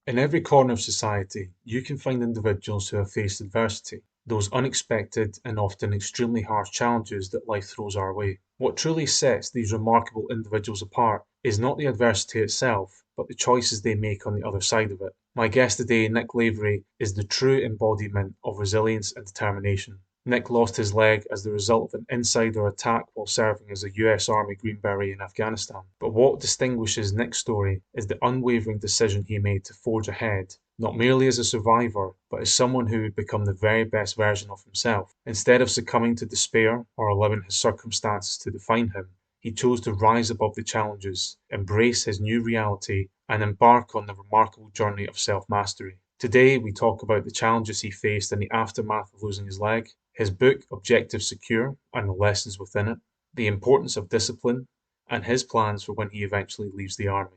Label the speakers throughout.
Speaker 1: In every corner of society, you can find individuals who have faced adversity, those unexpected and often extremely harsh challenges that life throws our way. What truly sets these remarkable individuals apart is not the adversity itself, but the choices they make on the other side of it. My guest today, Nick Lavery, is the true embodiment of resilience and determination. Nick lost his leg as the result of an insider attack while serving as a US Army Green Beret in Afghanistan. But what distinguishes Nick's story is the unwavering decision he made to forge ahead, not merely as a survivor, but as someone who would become the very best version of himself. Instead of succumbing to despair or allowing his circumstances to define him, he chose to rise above the challenges, embrace his new reality, and embark on the remarkable journey of self mastery. Today, we talk about the challenges he faced in the aftermath of losing his leg, his book Objective Secure and the lessons within it, the importance of discipline, and his plans for when he eventually leaves the army.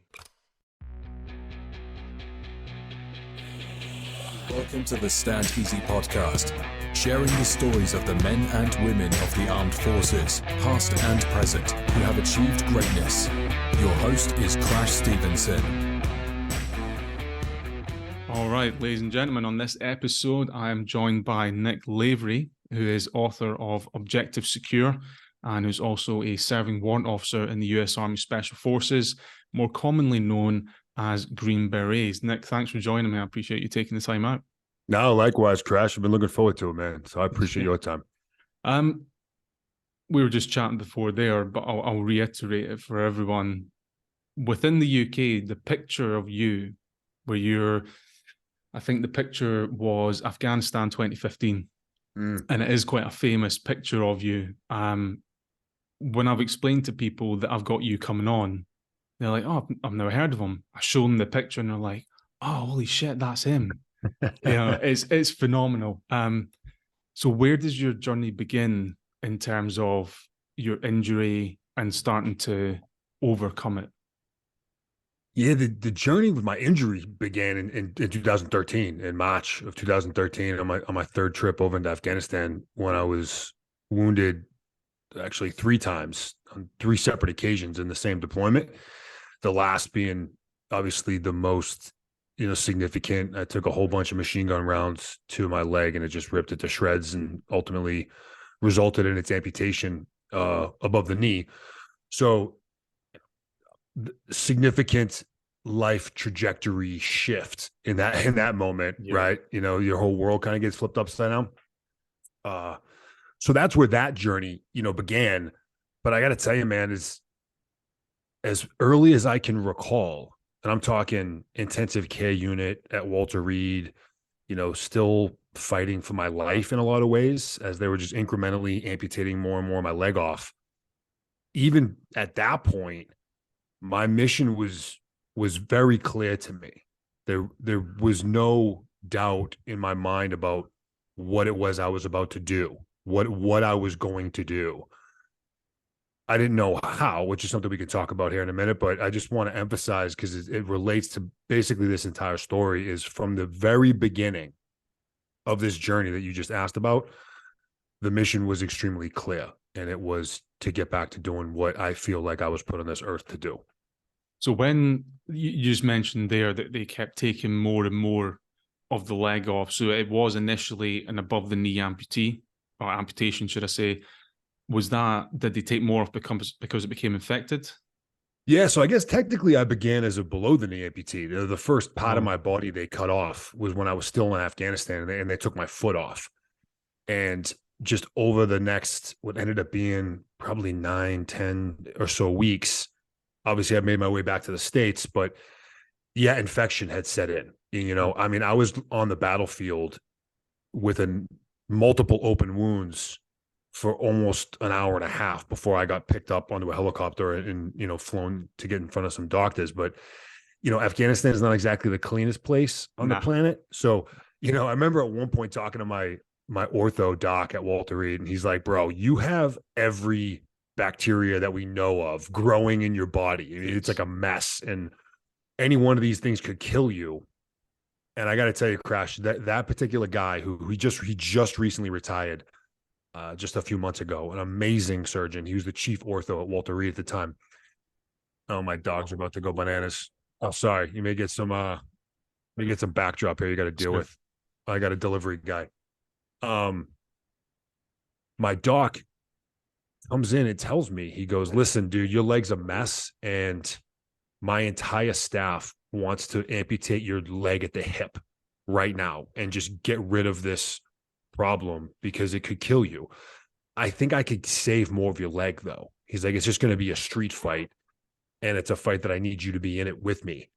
Speaker 2: Welcome to the Stand Easy podcast, sharing the stories of the men and women of the armed forces, past and present, who have achieved greatness. Your host is Crash Stevenson.
Speaker 3: All right, ladies and gentlemen, on this episode, I am joined by Nick Lavery, who is author of Objective Secure and who's also a serving warrant officer in the US Army Special Forces, more commonly known as Green Berets. Nick, thanks for joining me. I appreciate you taking the time out.
Speaker 4: No, likewise, Crash. I've been looking forward to it, man. So I appreciate your time.
Speaker 3: We were just chatting before there, but I'll reiterate it for everyone. Within the UK, the picture of you, I think the picture was Afghanistan 2015. And it is quite a famous picture of you. When I've explained to people that I've got you coming on, they're like, "Oh, I've never heard of him." I show them the picture and they're like, "Oh, holy shit, that's him." It's phenomenal. So where does your journey begin in terms of your injury and starting to overcome it?
Speaker 4: Yeah, the journey with my injury began in 2013, in March of 2013, on my third trip over into Afghanistan, when I was wounded actually 3 times on 3 separate occasions in the same deployment. The last being obviously the most significant. I took a whole bunch of machine gun rounds to my leg and it just ripped it to shreds and ultimately resulted in its amputation above the knee. So significant life trajectory shift in that moment, right? Your whole world kind of gets flipped upside down. So that's where that journey, began. But I got to tell you, man, is as early as I can recall, and I'm talking intensive care unit at Walter Reed, still fighting for my life in a lot of ways as they were just incrementally amputating more and more of my leg off. Even at that point, my mission was very clear to me. There was no doubt in my mind about what it was I was about to do, what I was going to do. I didn't know how, which is something we could talk about here in a minute, but I just want to emphasize, because it relates to basically this entire story, is from the very beginning of this journey that you just asked about, the mission was extremely clear, and it was to get back to doing what I feel like I was put on this earth to do.
Speaker 3: So when you just mentioned there that they kept taking more and more of the leg off, so it was initially an above the knee amputee, or amputation, should I say? Did they take more off because it became infected?
Speaker 4: Yeah, so I guess technically I began as a below the knee amputee. The first part of my body they cut off was when I was still in Afghanistan, and they took my foot off. And just over the next, what ended up being probably 9, 10 or so weeks, obviously I made my way back to the States, but yeah, infection had set in. I was on the battlefield with multiple open wounds for almost an hour and a half before I got picked up onto a helicopter and flown to get in front of some doctors. But Afghanistan is not exactly the cleanest place on the planet. So I remember at one point talking to my ortho doc at Walter Reed, and he's like, "Bro, you have every bacteria that we know of growing in your body. I mean, it's like a mess, and any one of these things could kill you." And I got to tell you, Crash, that particular guy he just recently retired, just a few months ago, an amazing surgeon. He was the chief ortho at Walter Reed at the time. Oh, my dogs are about to go bananas. Oh, sorry. You may get some me get some backdrop here you got to deal with. I got a delivery guy. My doc comes in and tells me, he goes, listen, dude, your leg's a mess, and my entire staff wants to amputate your leg at the hip right now and just get rid of this problem because it could kill you. I think I could save more of your leg, though. He's like, it's just going to be a street fight, and it's a fight that I need you to be in it with me.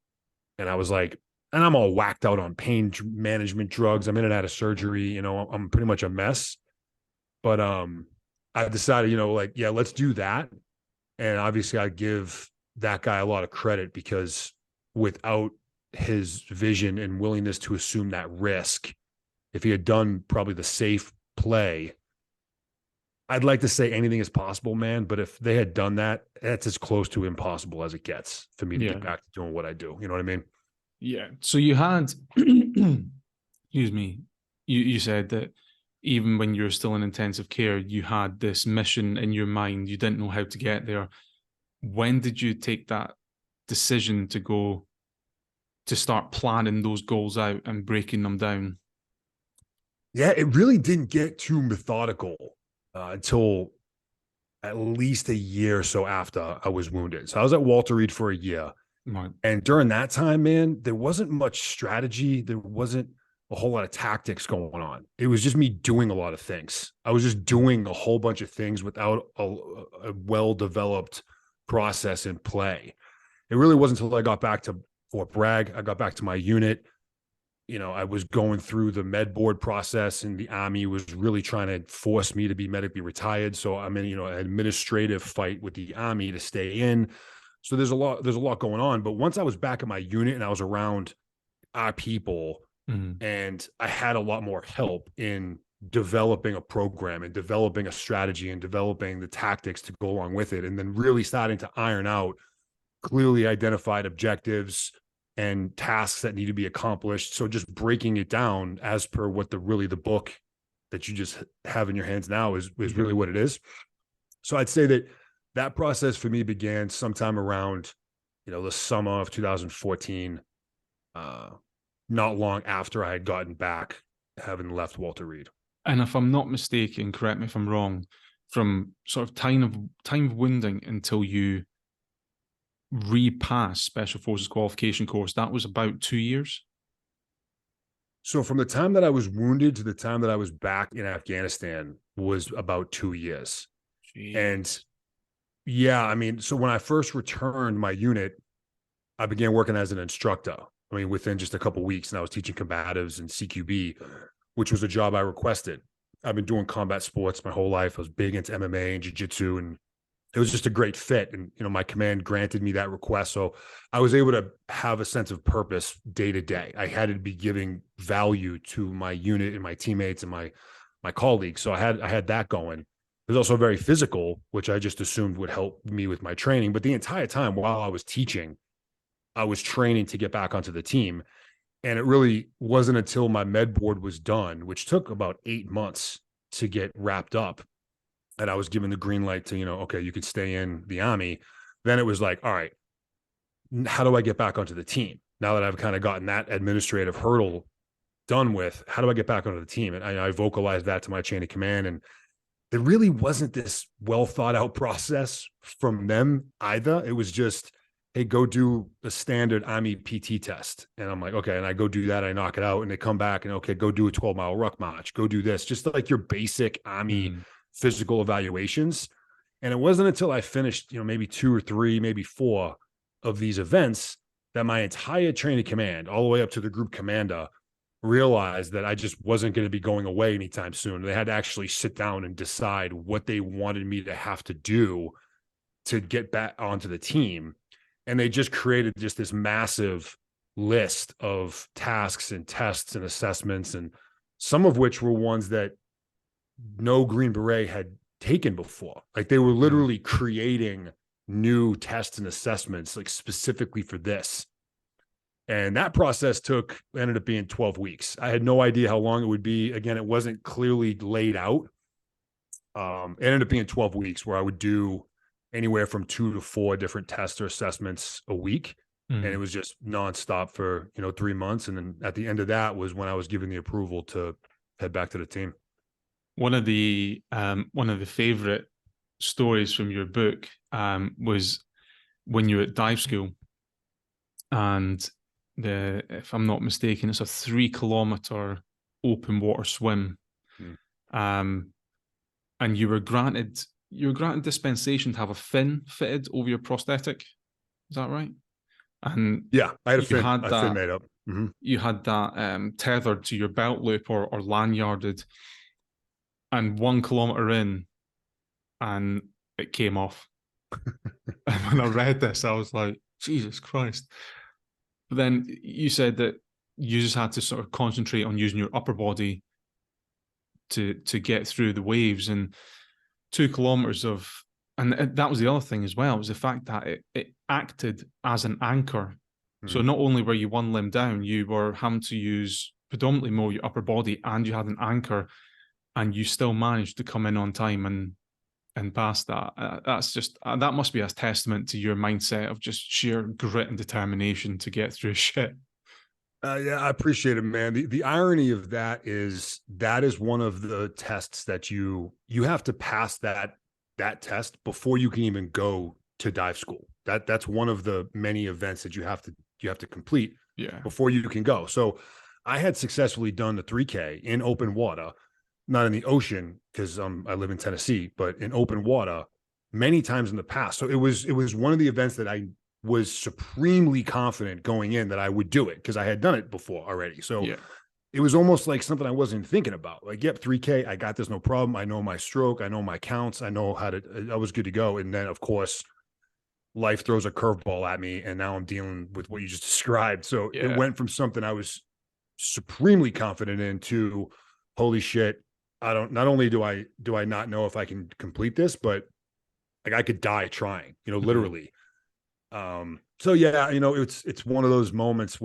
Speaker 4: And I was like, and I'm all whacked out on pain management drugs. I'm in and out of surgery. You know, I'm pretty much a mess. But I decided, you know, like, yeah, let's do that. And obviously I give that guy a lot of credit, because without his vision and willingness to assume that risk, if he had done probably the safe play, I'd like to say anything is possible, man. But if they had done that, that's as close to impossible as it gets for me to get back to doing what I do. You know what I mean?
Speaker 3: Yeah. So you had, excuse me, you said that even when you were still in intensive care, you had this mission in your mind. You didn't know how to get there. When did you take that decision to start planning those goals out and breaking them down?
Speaker 4: Yeah, it really didn't get too methodical until at least a year or so after I was wounded. So I was at Walter Reed for a year.
Speaker 3: Right.
Speaker 4: And during that time, man, there wasn't much strategy. There wasn't a whole lot of tactics going on. It was just me doing a lot of things. I was just doing a whole bunch of things without a well-developed process in play. It really wasn't until I got back to Fort Bragg, I got back to my unit. You know, I was going through the med board process, and the Army was really trying to force me to be medically retired. So I'm in, you know, an administrative fight with the Army to stay in. So there's a lot going on. But once I was back at my unit and I was around our people, and I had a lot more help in developing a program and developing a strategy and developing the tactics to go along with it, and then really starting to iron out clearly identified objectives and tasks that need to be accomplished. So just breaking it down as per what the book that you just have in your hands now is really what it is. So I'd say that process for me began sometime around, you know, the summer of 2014, not long after I had gotten back, having left Walter Reed.
Speaker 3: And if I'm not mistaken, correct me if I'm wrong, from sort of time of wounding until you repass Special Forces qualification course, that was about 2 years?
Speaker 4: So from the time that I was wounded to the time that I was back in Afghanistan was about 2 years. Jeez. And yeah, I mean, so when I first returned my unit, I began working as an instructor. I mean, within just a couple of weeks, and I was teaching combatives and CQB, which was a job I requested. I've been doing combat sports my whole life. I was big into MMA and jiu-jitsu, and it was just a great fit. And, you know, my command granted me that request. So I was able to have a sense of purpose day to day. I had to be giving value to my unit and my teammates and my colleagues. So I had that going. It was also very physical, which I just assumed would help me with my training. But the entire time while I was teaching, I was training to get back onto the team. And it really wasn't until my med board was done, which took about 8 months to get wrapped up, and I was given the green light to, you know, okay, you could stay in the Army. Then it was like, all right, how do I get back onto the team? Now that I've kind of gotten that administrative hurdle done with, how do I get back onto the team? And I vocalized that to my chain of command. And there really wasn't this well thought out process from them either. It was just, hey, go do a standard Army PT test. And I'm like, okay. And I go do that. I knock it out, and they come back and, okay, go do a 12-mile ruck march. Go do this. Just like your basic Army physical evaluations. And it wasn't until I finished, you know, maybe 2 or 3, maybe 4 of these events that my entire chain of command, all the way up to the group commander, realized that I just wasn't going to be going away anytime soon. They had to actually sit down and decide what they wanted me to have to do to get back onto the team. And they just created just this massive list of tasks and tests and assessments, and some of which were ones that no Green Beret had taken before. Like, they were literally creating new tests and assessments, like specifically for this. And that process ended up being 12 weeks. I had no idea how long it would be. Again, it wasn't clearly laid out. It ended up being 12 weeks where I would do anywhere from 2 to 4 different tests or assessments a week. And it was just nonstop for, 3 months. And then at the end of that was when I was given the approval to head back to the team.
Speaker 3: One of the favorite stories from your book was when you were at dive school, and if I'm not mistaken, it's a 3-kilometer open water swim. And you were granted dispensation to have a fin fitted over your prosthetic. Is that right? And
Speaker 4: yeah, I had a fin made up. Mm-hmm.
Speaker 3: You had that tethered to your belt loop or lanyarded, and 1 kilometer in, and it came off. And when I read this, I was like, Jesus Christ. But then you said that you just had to sort of concentrate on using your upper body to get through the waves. And 2 kilometers of, and that was the other thing as well, was the fact that it acted as an anchor. So not only were you one limb down, you were having to use predominantly more your upper body, and you had an anchor, and you still managed to come in on time and pass that. That's just, that must be a testament to your mindset of just sheer grit and determination to get through shit.
Speaker 4: Yeah, I appreciate it, man. The irony of that is one of the tests that you have to pass that test before you can even go to dive school. That's one of the many events that you have to complete before you can go. So I had successfully done the 3K in open water, not in the ocean because I live in Tennessee, but in open water many times in the past. So it was one of the events that I was supremely confident going in that I would do it because I had done it before already. So it was almost like something I wasn't thinking about. Like, yep, 3K, I got this, no problem. I know my stroke. I know my counts. I know I was good to go. And then of course, life throws a curveball at me. And now I'm dealing with what you just described. So it went from something I was supremely confident in to, holy shit, not only do I not know if I can complete this, but like I could die trying, literally. So yeah, it's one of those moments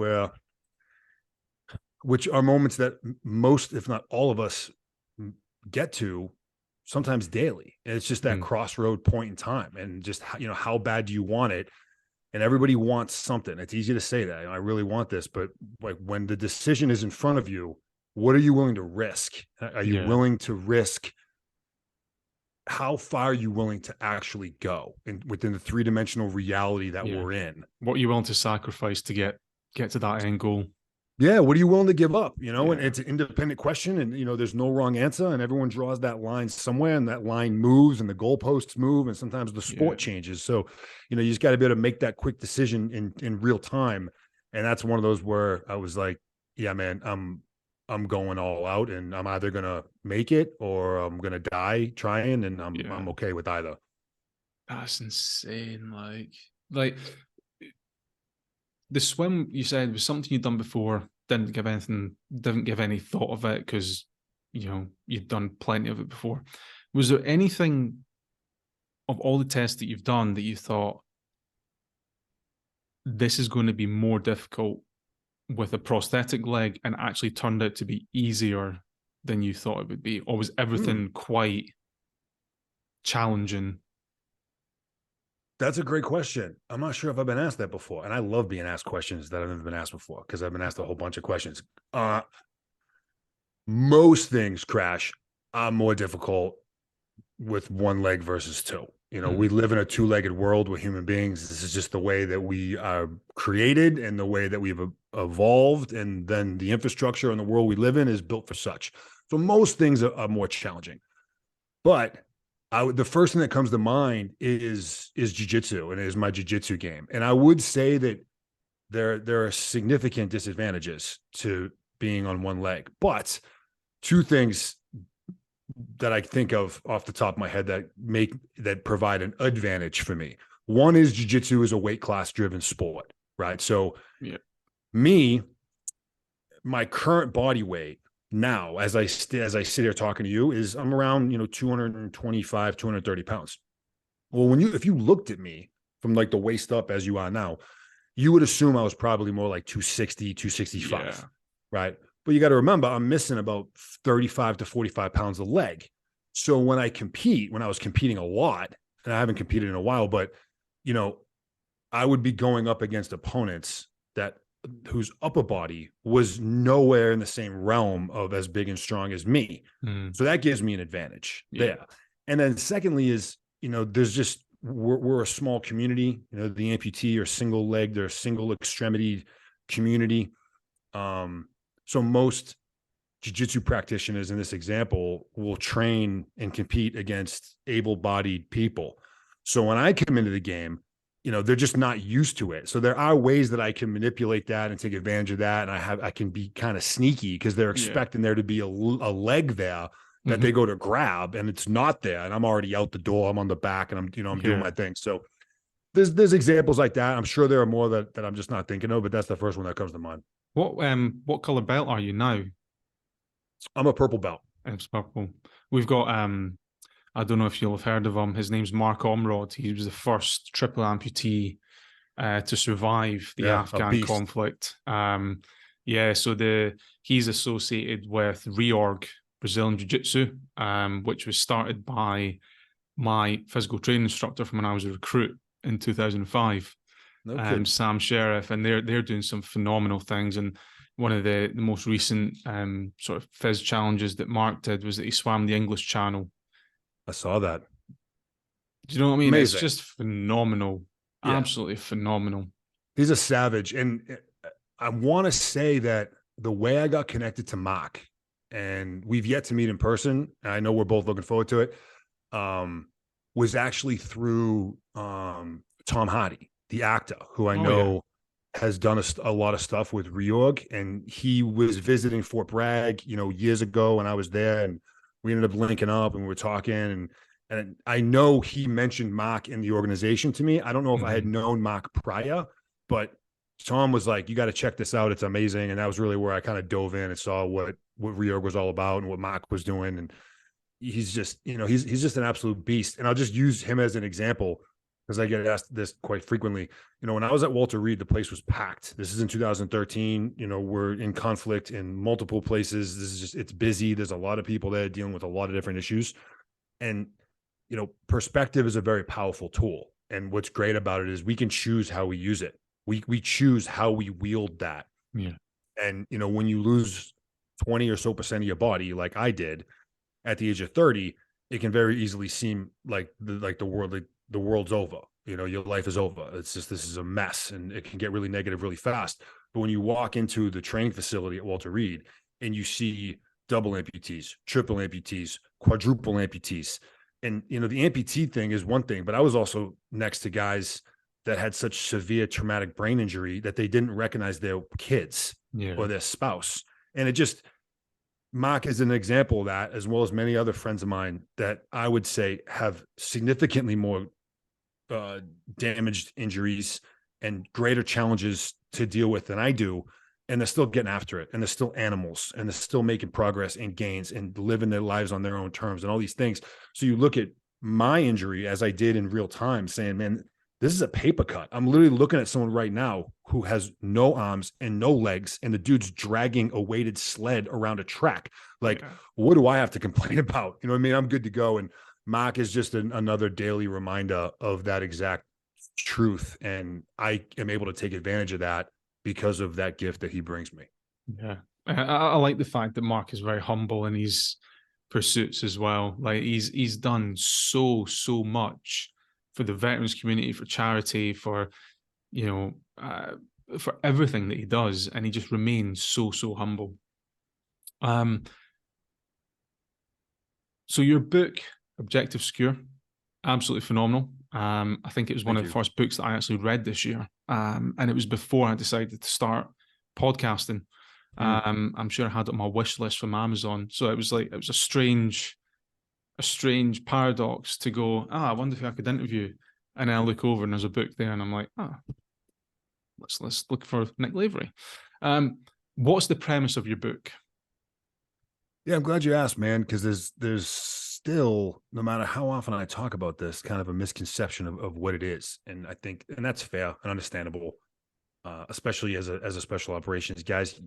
Speaker 4: which are moments that most, if not all of us get to sometimes daily. And it's just that crossroad point in time, and just, how bad do you want it? And everybody wants something. It's easy to say that, I really want this, but like when the decision is in front of you, what are you willing to risk? Are you willing to risk? How far are you willing to actually go within the 3-dimensional reality that we're in?
Speaker 3: What are you willing to sacrifice to get to that end goal?
Speaker 4: Yeah. What are you willing to give up? And it's an independent question, and, there's no wrong answer, and everyone draws that line somewhere, and that line moves, and the goalposts move, and sometimes the sport changes. So, you just got to be able to make that quick decision in real time. And that's one of those where I was like, yeah, man, I'm going all out, and I'm either going to make it or I'm going to die trying, and I'm okay with either.
Speaker 3: That's insane. Like the swim, you said, was something you'd done before, didn't give any thought of it because, you've done plenty of it before. Was there anything of all the tests that you've done that you thought, this is going to be more difficult with a prosthetic leg, and actually turned out to be easier than you thought it would be? Or was everything quite challenging?
Speaker 4: That's a great question. I'm not sure if I've been asked that before. And I love being asked questions that I've never been asked before, because I've been asked a whole bunch of questions. Most things, Crash, are more difficult with one leg versus two. We live in a two-legged world with human beings. This is just the way that we are created and the way that we've evolved. And then the infrastructure and the world we live in is built for such. So most things are more challenging. But the first thing that comes to mind is jiu-jitsu, and it is my jiu-jitsu game. And I would say that there are significant disadvantages to being on one leg. But two things that I think of off the top of my head that provide an advantage for me. One is jiu-jitsu is a weight class driven sport, right? So my current body weight now, as I sit here talking to you, is I'm around, 225, 230 pounds. Well, if you looked at me from like the waist up as you are now, you would assume I was probably more like 260, 265, right? But you got to remember, I'm missing about 35 to 45 pounds of leg. So when I was competing a lot, and I haven't competed in a while, but, I I would be going up against opponents whose upper body was nowhere in the same realm of as big and strong as me. So that gives me an advantage there. And then secondly is, there's just, we're a small community, the amputee or single legged or single extremity community. So most jiu-jitsu practitioners in this example will train and compete against able-bodied people. So when I come into the game, they're just not used to it. So there are ways that I can manipulate that and take advantage of that. And I can be kind of sneaky because they're expecting there to be a leg there that they go to grab and it's not there. And I'm already out the door. I'm on the back and I'm doing my thing. So there's examples like that. I'm sure there are more that I'm just not thinking of, but that's the first one that comes to mind.
Speaker 3: What color belt are you now?
Speaker 4: I'm a purple belt.
Speaker 3: It's purple. We've got I don't know if you'll have heard of him. His name's Mark Omrod. He was the first triple amputee to survive the Afghan conflict. So he's associated with Reorg Brazilian Jiu-Jitsu, which was started by my physical training instructor from when I was a recruit in 2005, Sam Sheriff, and they're doing some phenomenal things. And one of the most recent sort of phys challenges that Mark did was that he swam the English Channel.
Speaker 4: I saw that.
Speaker 3: Do you know what I mean?
Speaker 4: Amazing.
Speaker 3: It's just phenomenal. Yeah. Absolutely phenomenal.
Speaker 4: He's a savage. And I want to say that the way I got connected to Mark, and we've yet to meet in person, and I know we're both looking forward to it, was actually through Tom Hardy, the actor, who I know has done a lot of stuff with Reorg. And he was visiting Fort Bragg, years ago when I was there, and we ended up linking up and we were talking, and I know he mentioned Mark in the organization to me. I don't know if I had known Mark prior, but Tom was like, you got to check this out. It's amazing. And that was really where I kind of dove in and saw what Reorg was all about and what Mark was doing. And he's just, he's just an absolute beast. And I'll just use him as an example because I get asked this quite frequently. When I was at Walter Reed, the place was packed. This is in 2013. We're in conflict in multiple places. This is just, it's busy. There's a lot of people there dealing with a lot of different issues. And, perspective is a very powerful tool. And what's great about it is we can choose how we use it. We choose how we wield that.
Speaker 3: Yeah.
Speaker 4: And, when you lose 20 or so % of your body, like I did at the age of 30, it can very easily seem like the world's over. Your life is over. It's just, this is a mess and it can get really negative really fast. But when you walk into the training facility at Walter Reed and you see double amputees, triple amputees, quadruple amputees, and, the amputee thing is one thing, but I was also next to guys that had such severe traumatic brain injury that they didn't recognize their kids or their spouse. And it just, Mark is an example of that, as well as many other friends of mine that I would say have significantly more damaged injuries and greater challenges to deal with than I do. And they're still getting after it. And they're still animals and they're still making progress and gains and living their lives on their own terms and all these things. So you look at my injury as I did in real time saying, man, this is a paper cut. I'm literally looking at someone right now who has no arms and no legs, and the dude's dragging a weighted sled around a track. Like, what do I have to complain about? You know what I mean? I'm good to go. And Mark is just another daily reminder of that exact truth. And I am able to take advantage of that because of that gift that he brings me.
Speaker 3: Yeah. I like the fact that Mark is very humble in his pursuits as well. Like he's done so much for the veterans community, for charity, for for everything that he does, and he just remains so humble. So your book, Objective Secure, absolutely phenomenal. I think it was one of the first books that I actually read this year, and it was before I decided to start podcasting. I'm sure I had it on my wish list from Amazon, so it was a strange paradox to go, I wonder if I could interview, and I look over and there's a book there and I'm like, let's look for Nick Lavery. What's the premise of your book?
Speaker 4: Yeah, I'm glad you asked, man, because there's still, no matter how often I talk about this, kind of a misconception of what it is. And I think, and that's fair and understandable, especially as a special operations guys,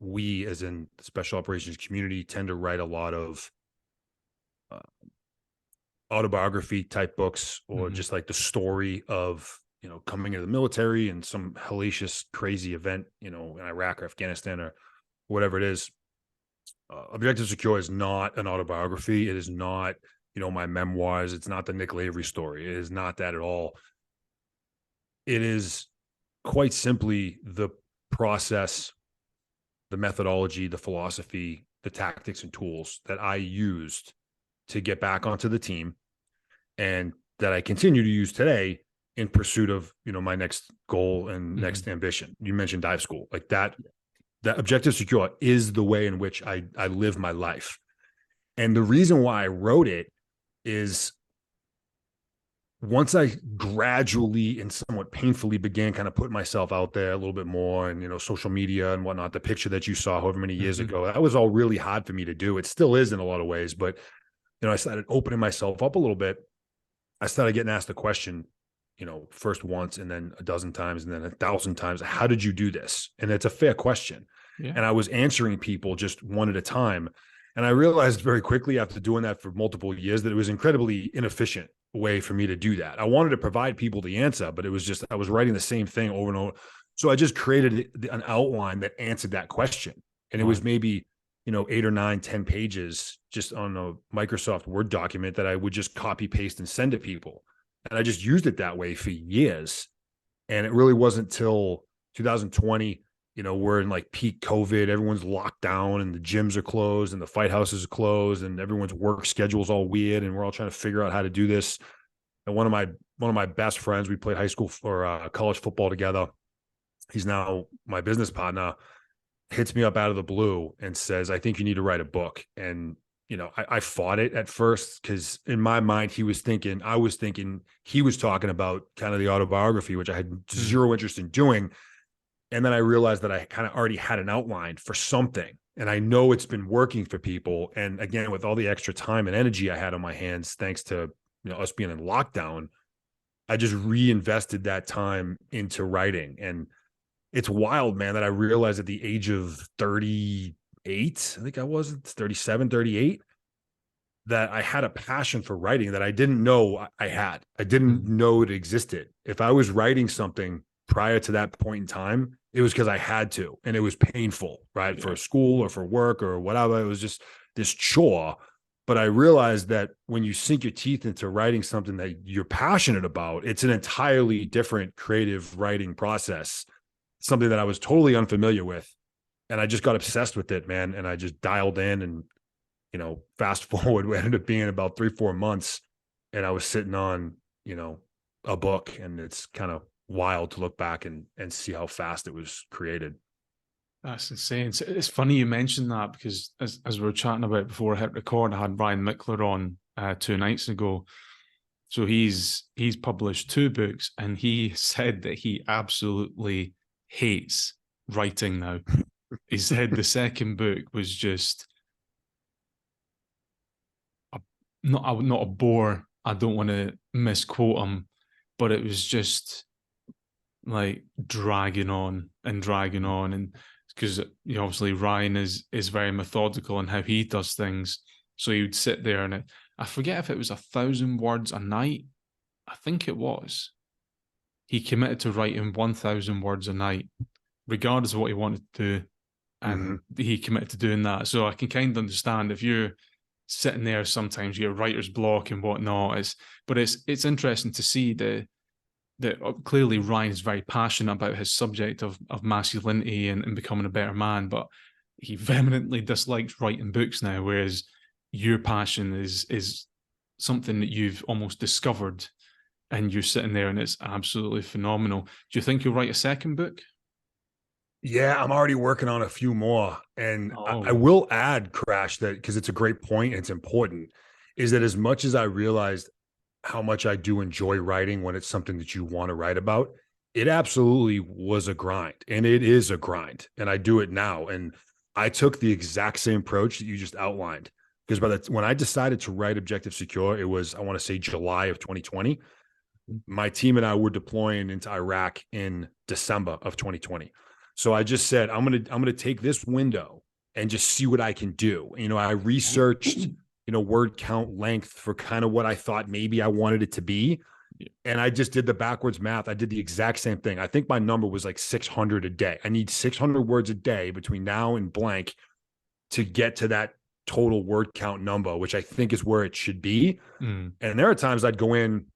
Speaker 4: we as in the special operations community tend to write a lot of autobiography type books or just like the story of coming into the military and some hellacious, crazy event, in Iraq or Afghanistan or whatever it is. Objective Secure is not an autobiography. It is not, my memoirs. It's not the Nick Lavery story. It is not that at all. It is quite simply the process, the methodology, the philosophy, the tactics and tools that I used to get back onto the team and that I continue to use today in pursuit of, my next goal and next ambition. You mentioned dive school, like that Objective Secure is the way in which I live my life. And the reason why I wrote it is once I gradually and somewhat painfully began kind of putting myself out there a little bit more and, social media and whatnot, the picture that you saw however many years ago, that was all really hard for me to do. It still is in a lot of ways, but, I started opening myself up a little bit. I started getting asked the question, first once and then a dozen times and then 1,000 times, how did you do this? And it's a fair question.
Speaker 3: Yeah.
Speaker 4: And I was answering people just one at a time. And I realized very quickly after doing that for multiple years that it was incredibly inefficient way for me to do that. I wanted to provide people the answer, but it was just, I was writing the same thing over and over. So I just created an outline that answered that question. And it was maybe, 8 or 9, 10 pages just on a Microsoft Word document that I would just copy paste and send to people. And I just used it that way for years. And it really wasn't till 2020, we're in like peak COVID, everyone's locked down and the gyms are closed and the fight houses are closed and everyone's work schedule's all weird. And we're all trying to figure out how to do this. And one of my best friends, we played high school or college football together. He's now my business partner, hits me up out of the blue and says, I think you need to write a book. And, I fought it at first because in my mind, I was thinking he was talking about kind of the autobiography, which I had zero interest in doing. And then I realized that I kind of already had an outline for something. And I know it's been working for people. And again, with all the extra time and energy I had on my hands, thanks to us being in lockdown, I just reinvested that time into writing. And it's wild, man, that I realized at the age of 38, I think I was 37, 38, that I had a passion for writing that I didn't know I had. I didn't know it existed. If I was writing something prior to that point in time, it was because I had to, and it was painful, right? Yeah. For school or for work or whatever. It was just this chore. But I realized that when you sink your teeth into writing something that you're passionate about, it's an entirely different creative writing process, something that I was totally unfamiliar with. And I just got obsessed with it, man. And I just dialed in and, fast forward, we ended up being about 3-4 months. And I was sitting on, a book, and it's kind of wild to look back and see how fast it was created.
Speaker 3: That's insane. It's funny you mentioned that because as we were chatting about before I hit record, I had Ryan Mickler on 2 nights ago. So he's published 2 books, and he said that he absolutely hates writing now. He said the second book was just not a bore. I don't want to misquote him, but it was just like dragging on, and because obviously Ryan is very methodical in how he does things. So he would sit there and I forget if it was 1,000 words a night. I think it was. He committed to writing 1,000 words a night, regardless of what he wanted to do. And he committed to doing that. So I can kind of understand if you're sitting there, sometimes you get writer's block and whatnot. But it's interesting to see that clearly Ryan's very passionate about his subject of masculinity and becoming a better man, but he vehemently dislikes writing books now, whereas your passion is something that you've almost discovered, and you're sitting there and it's absolutely phenomenal. Do you think you'll write a second book?
Speaker 4: Yeah, I'm already working on a few more. And I will add, Crash, that because it's a great point and it's important, is that as much as I realized how much I do enjoy writing when it's something that you want to write about, it absolutely was a grind, and it is a grind, and I do it now. And I took the exact same approach that you just outlined, because when I decided to write Objective Secure, it was, I want to say, July of 2020. My team and I were deploying into Iraq in December of 2020. So I just said, I'm gonna take this window and just see what I can do. I researched, word count length for kind of what I thought maybe I wanted it to be. And I just did the backwards math. I did the exact same thing. I think my number was like 600 a day. I need 600 words a day between now and blank to get to that total word count number, which I think is where it should be. And there are times I'd go in,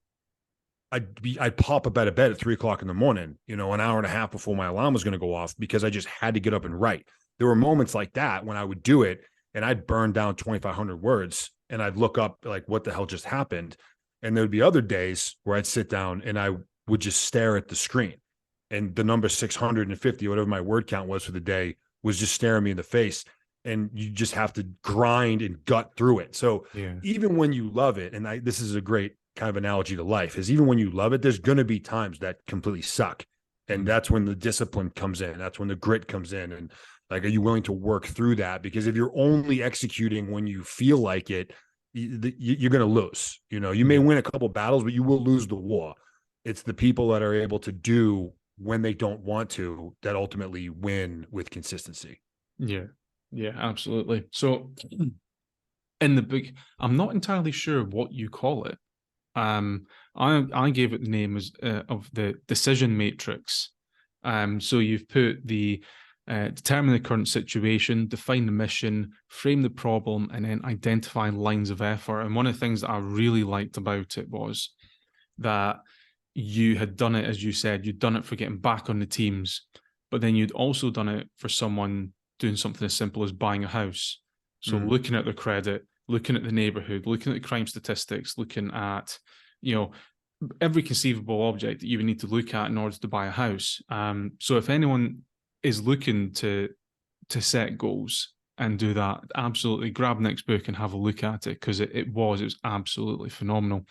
Speaker 4: I'd pop up out of bed at 3:00 in the morning, an hour and a half before my alarm was going to go off, because I just had to get up and write. There were moments like that when I would do it and I'd burn down 2,500 words and I'd look up like, what the hell just happened? And there'd be other days where I'd sit down and I would just stare at the screen, and the number 650, whatever my word count was for the day, was just staring me in the face. And you just have to grind and gut through it. So even when you love it, and this is a great kind of analogy to life, is even when you love it, there's going to be times that completely suck. And that's when the discipline comes in. That's when the grit comes in. And like, are you willing to work through that? Because if you're only executing when you feel like it, you're going to lose. You may win a couple battles, but you will lose the war. It's the people that are able to do when they don't want to that ultimately win with consistency.
Speaker 3: Yeah, absolutely. So in the book, I'm not entirely sure what you call it. I gave it the name of the decision matrix. So you've put the determine the current situation, define the mission, frame the problem, and then identify lines of effort. And one of the things that I really liked about it was that you had done it, as you said, you'd done it for getting back on the teams, but then you'd also done it for someone doing something as simple as buying a house. So looking at their credit, looking at the neighborhood, looking at the crime statistics, looking at, every conceivable object that you would need to look at in order to buy a house. So if anyone is looking to set goals and do that, absolutely grab Nick's book and have a look at it, because it was absolutely phenomenal.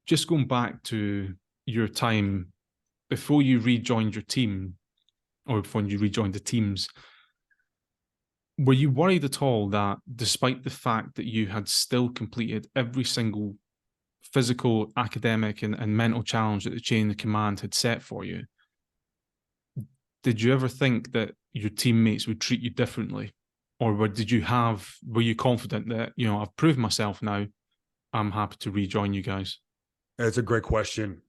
Speaker 3: Just going back to your time before you rejoined your team, or before you rejoined the teams, were you worried at all that despite the fact that you had still completed every single physical, academic, and mental challenge that the chain of command had set for you, did you ever think that your teammates would treat you differently? Or were you confident that, I've proved myself now, I'm happy to rejoin you guys?
Speaker 4: That's a great question.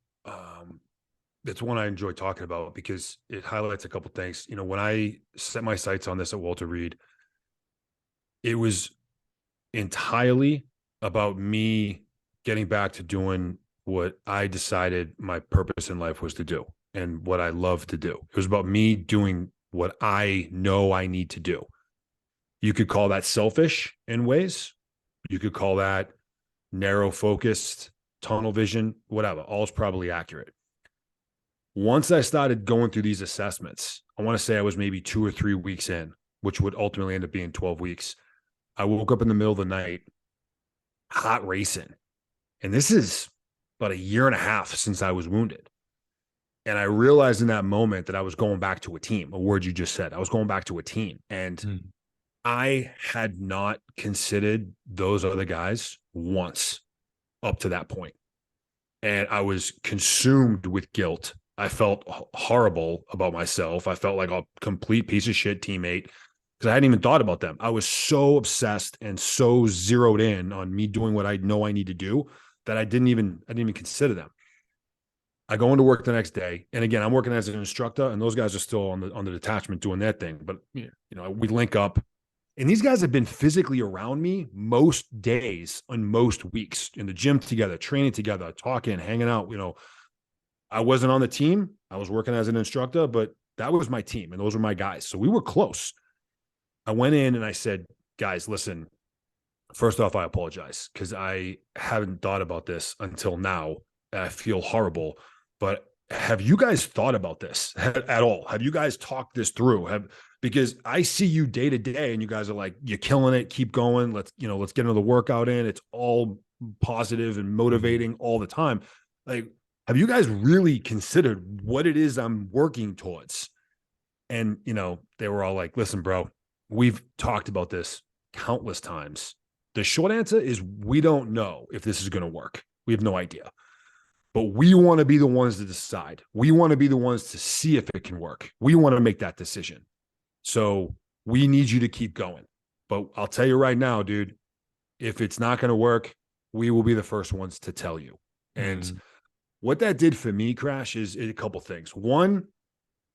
Speaker 4: It's one I enjoy talking about because it highlights a couple things. When I set my sights on this at Walter Reed, it was entirely about me getting back to doing what I decided my purpose in life was to do and what I love to do. It was about me doing what I know I need to do. You could call that selfish in ways. You could call that narrow focused, tunnel vision, whatever. All's probably accurate. Once I started going through these assessments, I want to say I was maybe 2 or 3 weeks in, which would ultimately end up being 12 weeks. I woke up in the middle of the night, heart racing. And this is about 1.5 years since I was wounded. And I realized in that moment that I was going back to a team, a word you just said. I was going back to a team. And I had not considered those other guys once up to that point. And I was consumed with guilt. I felt horrible about myself. I felt like a complete piece of shit teammate because I hadn't even thought about them. I was so obsessed and so zeroed in on me doing what I know I need to do that I didn't even consider them. I go into work the next day, and again, I'm working as an instructor, and those guys are still on the detachment doing their thing. But we link up, and these guys have been physically around me most days on most weeks in the gym together, training together, talking, hanging out. I wasn't on the team. I was working as an instructor, but that was my team, and those were my guys. So we were close. I went in and I said, guys, listen, first off, I apologize because I haven't thought about this until now. I feel horrible. But have you guys thought about this at all? Have you guys talked this through? Because I see you day to day and you guys are like, you're killing it. Keep going. Let's get another workout in. It's all positive and motivating all the time. Like, have you guys really considered what it is I'm working towards? And, they were all like, listen, bro, we've talked about this countless times. The short answer is we don't know if this is going to work. We have no idea. But we want to be the ones to decide. We want to be the ones to see if it can work. We want to make that decision. So we need you to keep going. But I'll tell you right now, dude, if it's not going to work, we will be the first ones to tell you. And what that did for me, Crash, is a couple things. One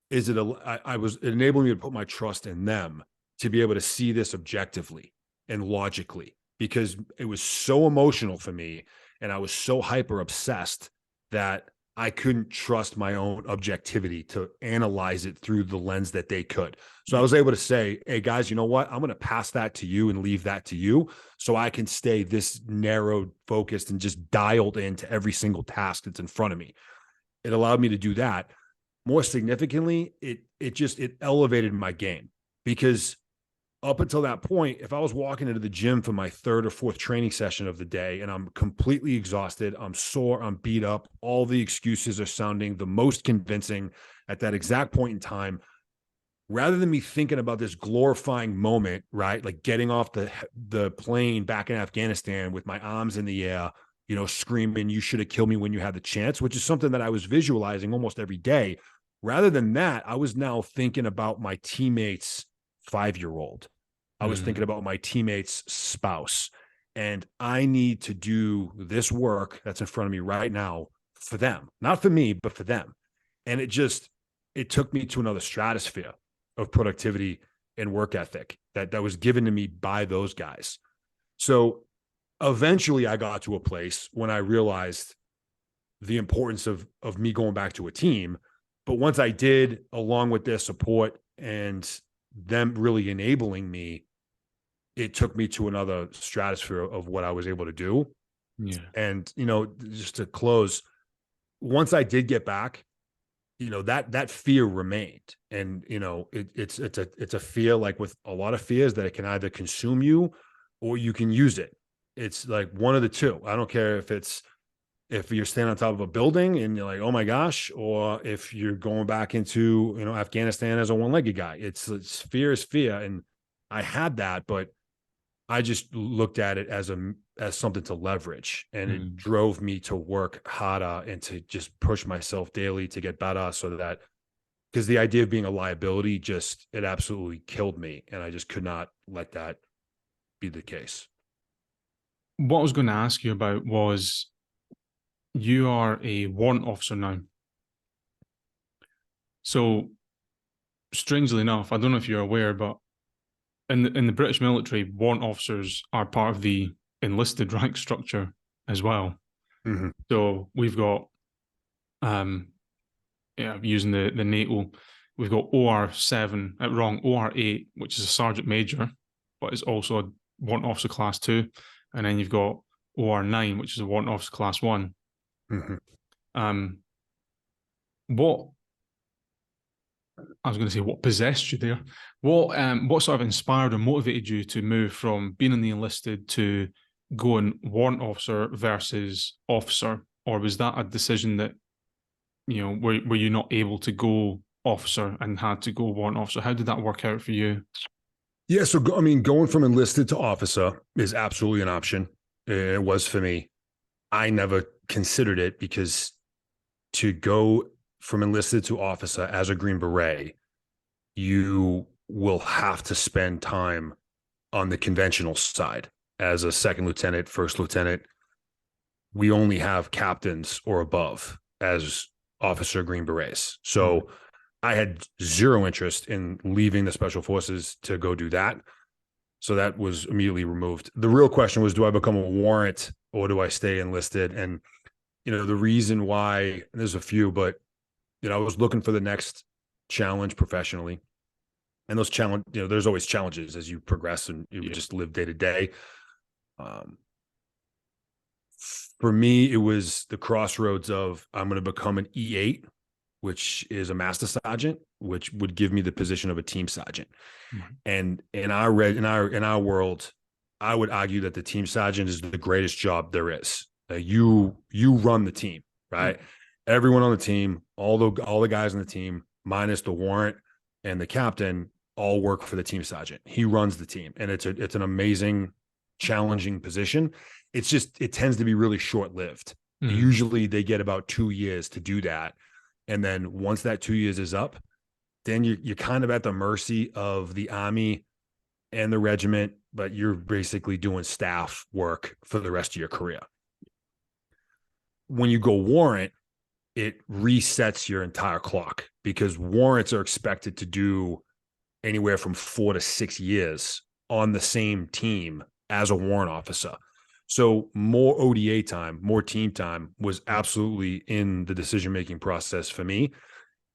Speaker 4: is it enabled me to put my trust in them to be able to see this objectively and logically, because it was so emotional for me and I was so hyper obsessed that I couldn't trust my own objectivity to analyze it through the lens that they could. So I was able to say, hey guys, you know what? I'm going to pass that to you and leave that to you so I can stay this narrowed, focused, and just dialed into every single task that's in front of me. It allowed me to do that. More significantly, it elevated my game, because up until that point, if I was walking into the gym for my third or fourth training session of the day and I'm completely exhausted, I'm sore, I'm beat up, all the excuses are sounding the most convincing at that exact point in time, rather than me thinking about this glorifying moment, right? Like getting off the plane back in Afghanistan with my arms in the air, you know, screaming, you should have killed me when you had the chance, which is something that I was visualizing almost every day. Rather than that, I was now thinking about my teammates' 5-year-old. I was thinking about my teammate's spouse, and I need to do this work that's in front of me right now for them, not for me, but for them. And it took me to another stratosphere of productivity and work ethic that was given to me by those guys. So eventually I got to a place when I realized the importance of me going back to a team. But once I did, along with their support and them really enabling me, it took me to another stratosphere of what I was able to do.
Speaker 3: Yeah.
Speaker 4: And, you know, just to close, once I did get back, you know, that fear remained. And, you know, it's a fear, like with a lot of fears, that it can either consume you or you can use it. It's like one of the two. I don't care if you're standing on top of a building and you're like, oh my gosh, or if you're going back into, you know, Afghanistan as a one-legged guy. It's fear is fear. And I had that, but I just looked at it as something to leverage, and it drove me to work harder and to just push myself daily to get better, so that, because the idea of being a liability it absolutely killed me, and I just could not let that be the case.
Speaker 3: What I was going to ask you about was, you are a warrant officer now. So strangely enough, I don't know if you're aware, but in the British military, warrant officers are part of the enlisted rank structure as well.
Speaker 4: Mm-hmm.
Speaker 3: So we've got, using the NATO, we've got OR8, which is a sergeant major, but is also a warrant officer class 2, and then you've got OR9, which is a warrant officer class 1.
Speaker 4: Mm-hmm.
Speaker 3: What I was going to say, what possessed you there? What sort of inspired or motivated you to move from being in the enlisted to going warrant officer versus officer? Or was that a decision that, you know, were you not able to go officer and had to go warrant officer? How did that work out for you?
Speaker 4: Yeah, so I mean, going from enlisted to officer is absolutely an option. It was for me. I never considered it, because to go from enlisted to officer as a Green Beret, you will have to spend time on the conventional side. As a second lieutenant, first lieutenant, we only have captains or above as officer Green Berets. So I had zero interest in leaving the Special Forces to go do that. So that was immediately removed. The real question was, do I become a warrant or do I stay enlisted? And, you know, the reason why, and there's a few, but, you know, I was looking for the next challenge professionally. And those challenge, you know, there's always challenges as you progress and you just live day to day. For me, it was the crossroads of, I'm going to become an E8, which is a master sergeant, which would give me the position of a team sergeant. And in our world, I would argue that the team sergeant is the greatest job there is. You run the team, right? Everyone on the team, all the guys on the team, minus the warrant and the captain, all work for the team sergeant. He runs the team, and it's an amazing, challenging position. It's just, it tends to be really short-lived. Usually they get about 2 years to do that. And then once that 2 years is up, then you're kind of at the mercy of the Army and the regiment, but you're basically doing staff work for the rest of your career. When you go warrant, it resets your entire clock, because warrants are expected to do anywhere from 4 to 6 years on the same team as a warrant officer. So more ODA time, more team time was absolutely in the decision-making process for me.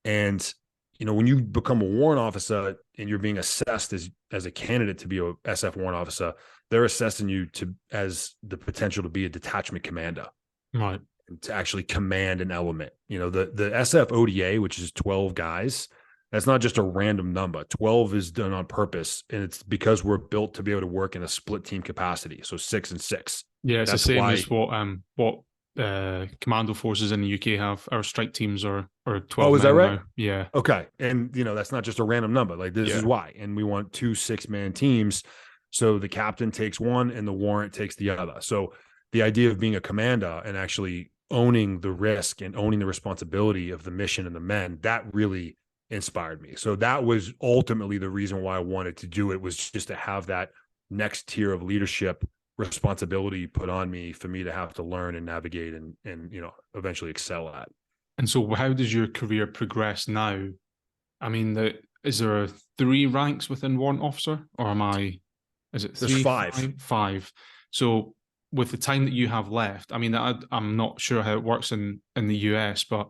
Speaker 4: And, when you become a warrant officer and you're being assessed as a candidate to be a SF warrant officer, they're assessing you as the potential to be a detachment commander.
Speaker 3: Right.
Speaker 4: To actually command an element. The SF ODA, which is 12 guys, that's not just a random number. 12 is done on purpose, and it's because we're built to be able to work in a split team capacity. So 6 and 6.
Speaker 3: Yeah, it's
Speaker 4: That's
Speaker 3: the same
Speaker 4: why,
Speaker 3: as what commando forces in the UK have. Our strike teams are 12
Speaker 4: oh, is that
Speaker 3: men
Speaker 4: right?
Speaker 3: now. Yeah.
Speaker 4: Okay. And, that's not just a random number. Like, this is why. And we want 2 6-man teams. So the captain takes one and the warrant takes the other. So the idea of being a commander and actually owning the risk and owning the responsibility of the mission and the men, that really inspired me. So that was ultimately the reason why I wanted to do it, was just to have that next tier of leadership responsibility put on me for me to have to learn and navigate and eventually excel at.
Speaker 3: And so how does your career progress now? I mean, is there 3 ranks within warrant officer, or is it 3?
Speaker 4: There's 5.
Speaker 3: 5. So with the time that you have left, I mean, I'm not sure how it works in the US, but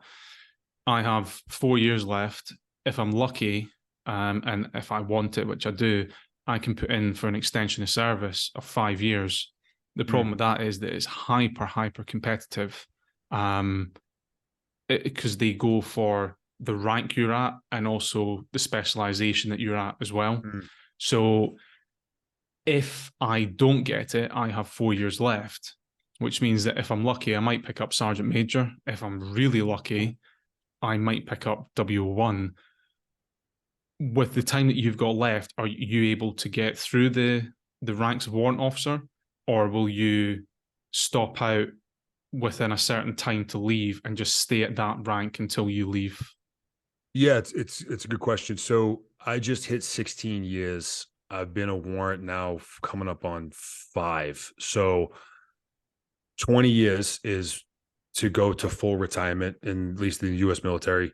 Speaker 3: I have 4 years left. If I'm lucky, and if I want it, which I do, I can put in for an extension of service of 5 years. The problem with that is that it's hyper competitive, because they go for the rank you're at and also the specialization that you're at as well. So if I don't get it, I have 4 years left, which means that if I'm lucky, I might pick up Sergeant Major. If I'm really lucky, I might pick up W1. With the time that you've got left, are you able to get through the ranks of warrant officer, or will you stop out within a certain time to leave and just stay at that rank until you leave?
Speaker 4: Yeah, it's a good question. So I just hit 16 years. I've been a warrant now coming up on 5. So 20 years is to go to full retirement, in at least in the US military.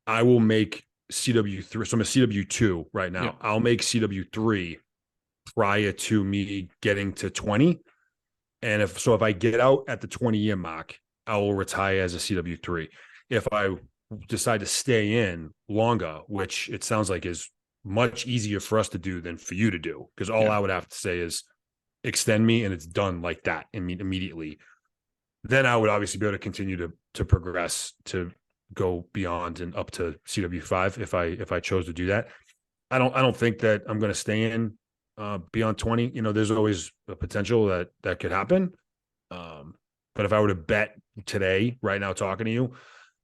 Speaker 4: I will make CW3. So I'm a CW2 right now.
Speaker 3: Yeah.
Speaker 4: I'll make CW3 prior to me getting to 20. And if I get out at the 20-year mark, I will retire as a CW3. If I decide to stay in longer, which it sounds like is much easier for us to do than for you to do, because all I would have to say is extend me and it's done like that immediately, then I would obviously be able to continue to progress to go beyond and up to CW5 if I chose to do that. I don't think that I'm going to stay in beyond 20. There's always a potential that could happen. But if I were to bet today, right now, talking to you,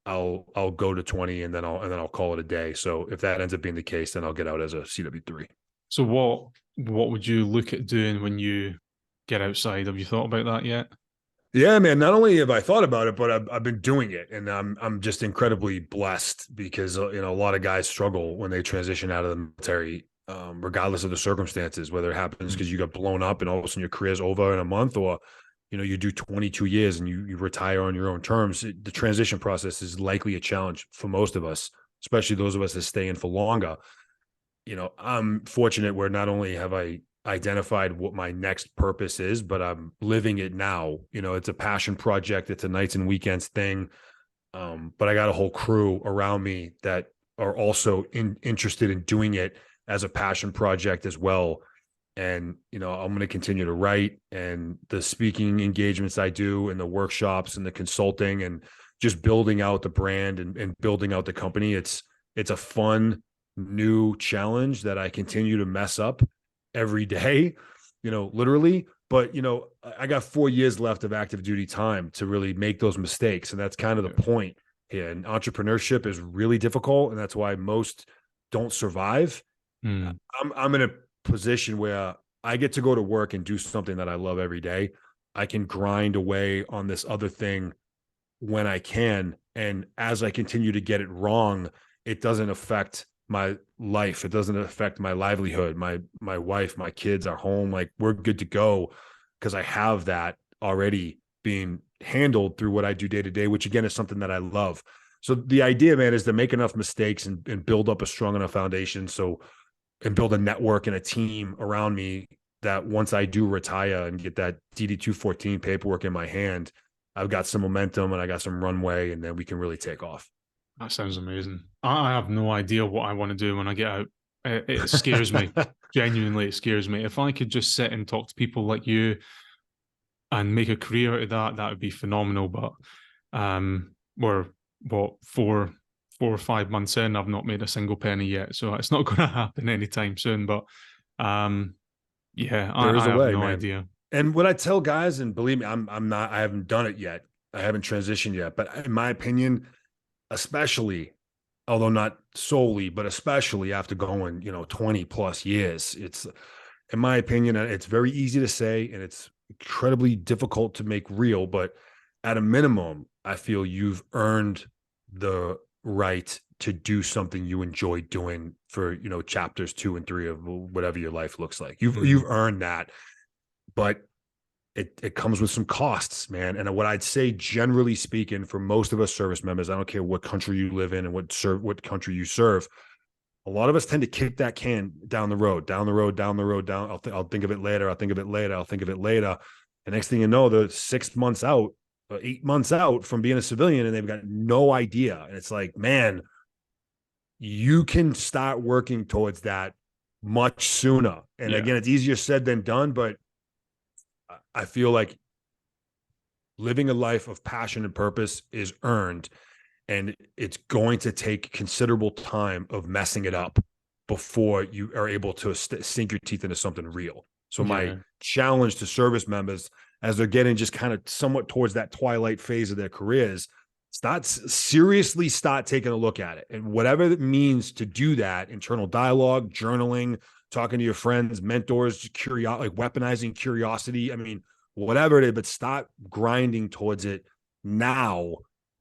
Speaker 4: I'll go to 20 and then I'll call it a day. So if that ends up being the case, then I'll get out as a CW3.
Speaker 3: So what would you look at doing when you get outside? Have you thought about that yet?
Speaker 4: Yeah, man. Not only have I thought about it, but I've been doing it, and I'm just incredibly blessed because a lot of guys struggle when they transition out of the military, regardless of the circumstances. Whether it happens because you got blown up and all of a sudden your career's over in a month, or you do 22 years and you retire on your own terms. The transition process is likely a challenge for most of us, especially those of us that stay in for longer. I'm fortunate where not only have I identified what my next purpose is, but I'm living it now. It's a passion project. It's a nights and weekends thing. But I got a whole crew around me that are also interested in doing it as a passion project as well. And, I'm going to continue to write, and the speaking engagements I do and the workshops and the consulting and just building out the brand and building out the company. It's a fun new challenge that I continue to mess up every day, literally. But, I got 4 years left of active duty time to really make those mistakes. And that's kind of the point here. And entrepreneurship is really difficult. And that's why most don't survive. I'm in a position where I get to go to work and do something that I love every day. I can grind away on this other thing when I can. And as I continue to get it wrong, it doesn't affect my life. It doesn't affect my livelihood. My wife, my kids are home. Like, we're good to go because I have that already being handled through what I do day to day, which again is something that I love. So the idea, man, is to make enough mistakes and build up a strong enough foundation. So, and build a network and a team around me that once I do retire and get that DD-214 paperwork in my hand, I've got some momentum and I got some runway, and then we can really take off.
Speaker 3: That sounds amazing. I have no idea what I want to do when I get out. It scares me. Genuinely, it scares me. If I could just sit and talk to people like you and make a career out of that, that would be phenomenal. But we're what, 4 or 5 months in, I've not made a single penny yet, so it's not going to happen anytime soon. But yeah, I have no idea.
Speaker 4: And what I tell guys, and believe me, I haven't done it yet. I haven't transitioned yet. But in my opinion, especially, although not solely, but especially after going, 20 plus years, it's, in my opinion, it's very easy to say, and it's incredibly difficult to make real. But at a minimum, I feel you've earned the right to do something you enjoy doing for, chapters 2 and 3 of whatever your life looks like. You've earned that. But it comes with some costs, man. And what I'd say, generally speaking, for most of us service members, I don't care what country you live in and what country you serve, a lot of us tend to kick that can down the road. I'll think of it later. The next thing you know, they're 6 months out, 8 months out from being a civilian, and they've got no idea. And it's like, man, you can start working towards that much sooner. And again, it's easier said than done, but I feel like living a life of passion and purpose is earned, and it's going to take considerable time of messing it up before you are able to sink your teeth into something real. So my challenge to service members, as they're getting just kind of somewhat towards that twilight phase of their careers, seriously start taking a look at it. And whatever it means to do that, internal dialogue, journaling, talking to your friends, mentors, like weaponizing curiosity. I mean, whatever it is, but start grinding towards it now,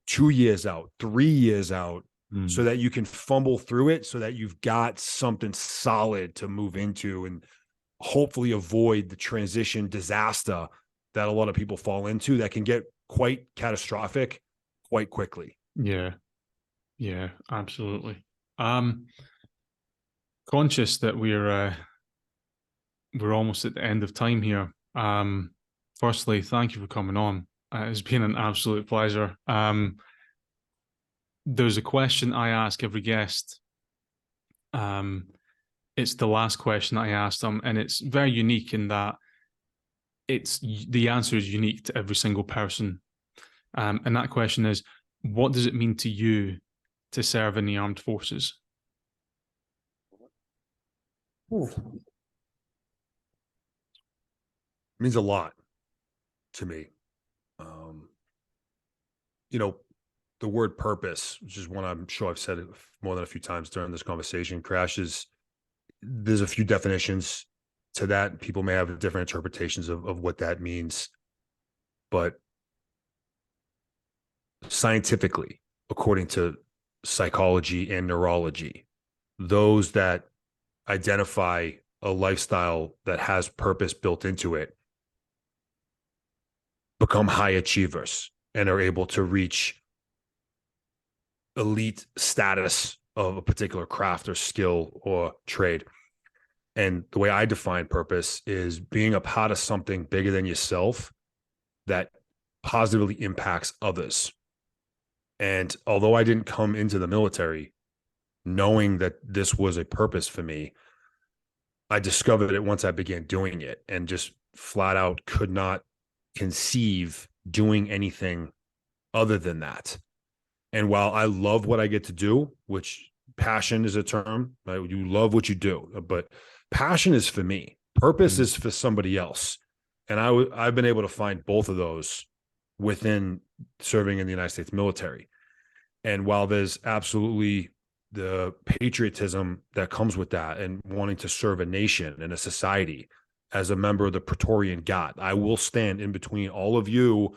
Speaker 4: 2 years out, 3 years out, so that you can fumble through it, so that you've got something solid to move into and hopefully avoid the transition disaster that a lot of people fall into that can get quite catastrophic quite quickly.
Speaker 3: Yeah, absolutely. Conscious that we're almost at the end of time here. Firstly, thank you for coming on. It's been an absolute pleasure. There's a question I ask every guest. It's the last question I asked them, and it's very unique in that the answer is unique to every single person. And that question is, what does it mean to you to serve in the armed forces?
Speaker 4: It means a lot to me. The word purpose, which is one I'm sure I've said it more than a few times during this conversation, there's a few definitions to that. People may have different interpretations of what that means. But scientifically, according to psychology and neurology, those that identify a lifestyle that has purpose built into it become high achievers and are able to reach elite status of a particular craft or skill or trade. And the way I define purpose is being a part of something bigger than yourself that positively impacts others. And although I didn't come into the military knowing that this was a purpose for me, I discovered it once I began doing it, and just flat out could not conceive doing anything other than that. And while I love what I get to do, which passion is a term, right? You love what you do, but passion is for me. Purpose is for somebody else. And I've been able to find both of those within serving in the United States military. And while there's absolutely the patriotism that comes with that and wanting to serve a nation and a society as a member of the Praetorian Guard, I will stand in between all of you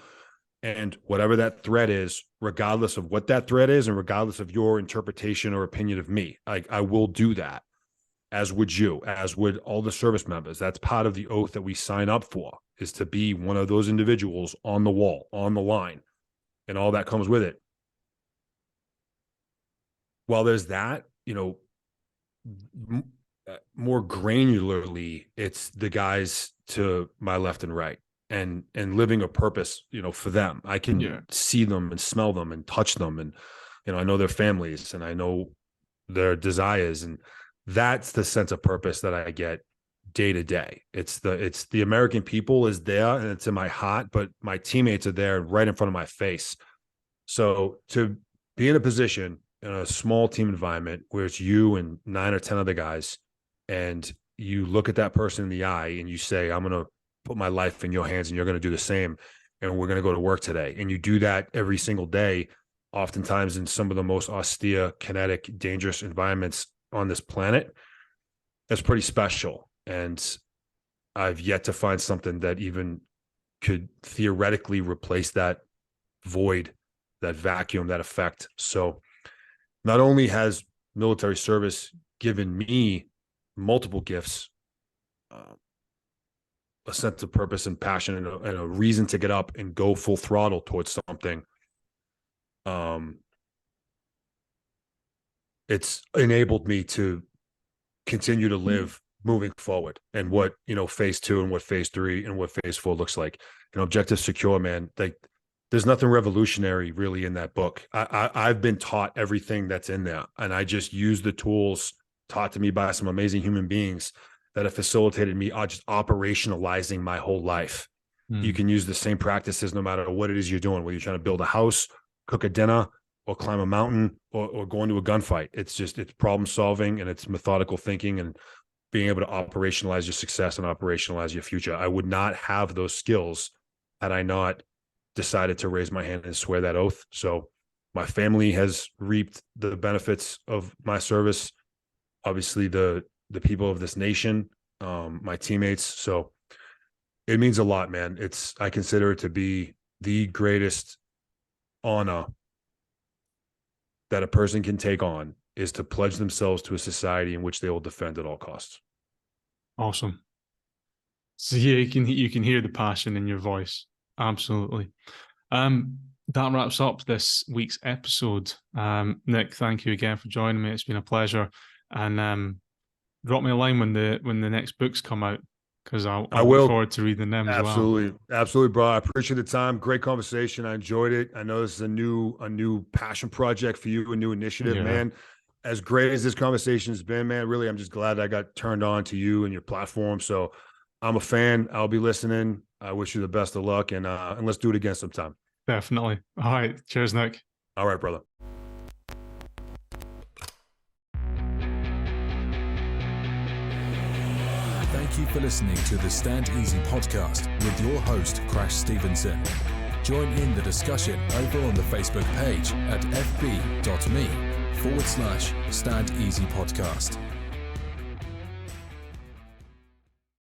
Speaker 4: And whatever that threat is, regardless of what that threat is, and regardless of your interpretation or opinion of me, I will do that, as would you, as would all the service members. That's part of the oath that we sign up for, is to be one of those individuals on the wall, on the line, and all that comes with it. While there's that, more granularly, it's the guys to my left and right, and living a purpose, for them. I can see them and smell them and touch them, and I know their families and I know their desires, and that's the sense of purpose that I get day to day. It's the American people is there, and it's in my heart, but my teammates are there right in front of my face. So to be in a position in a small team environment where it's you and 9 or 10 other guys, and you look at that person in the eye and you say, I'm going to put my life in your hands and you're going to do the same, and we're going to go to work today. And you do that every single day, oftentimes in some of the most austere, kinetic, dangerous environments on this planet. That's pretty special. And I've yet to find something that even could theoretically replace that void, that vacuum, that effect. So not only has military service given me multiple gifts, a sense of purpose and passion, and a reason to get up and go full throttle towards something, it's enabled me to continue to live moving forward, and what, phase 2 and what phase 3 and what phase 4 looks like. Objective secure, man. Like, there's nothing revolutionary really in that book. I've been taught everything that's in there, and I just use the tools taught to me by some amazing human beings that have facilitated me just operationalizing my whole life. You can use the same practices no matter what it is you're doing, whether you're trying to build a house, cook a dinner, or climb a mountain, or go into a gunfight. It's problem solving, and it's methodical thinking, and being able to operationalize your success and operationalize your future. I would not have those skills had I not decided to raise my hand and swear that oath. So my family has reaped the benefits of my service. Obviously the people of this nation, my teammates. So it means a lot, man. I consider it to be the greatest honor that a person can take on, is to pledge themselves to a society in which they will defend at all costs.
Speaker 3: Awesome. So yeah, you can hear the passion in your voice. Absolutely. That wraps up this week's episode. Nick, thank you again for joining me. It's been a pleasure. And drop me a line when the next books come out, because I will look forward to reading them as well.
Speaker 4: Absolutely, bro. I appreciate the time. Great conversation. I enjoyed it. I know this is a new passion project for you, a new initiative, man. As great as this conversation has been, man, really, I'm just glad I got turned on to you and your platform. So I'm a fan. I'll be listening. I wish you the best of luck, and let's do it again sometime.
Speaker 3: Definitely. All right. Cheers, Nick.
Speaker 4: All right, brother.
Speaker 2: Thank you for listening to the Stand Easy podcast with your host, Crash Stevenson. Join in the discussion over on the Facebook page at fb.me/Stand Easy Podcast.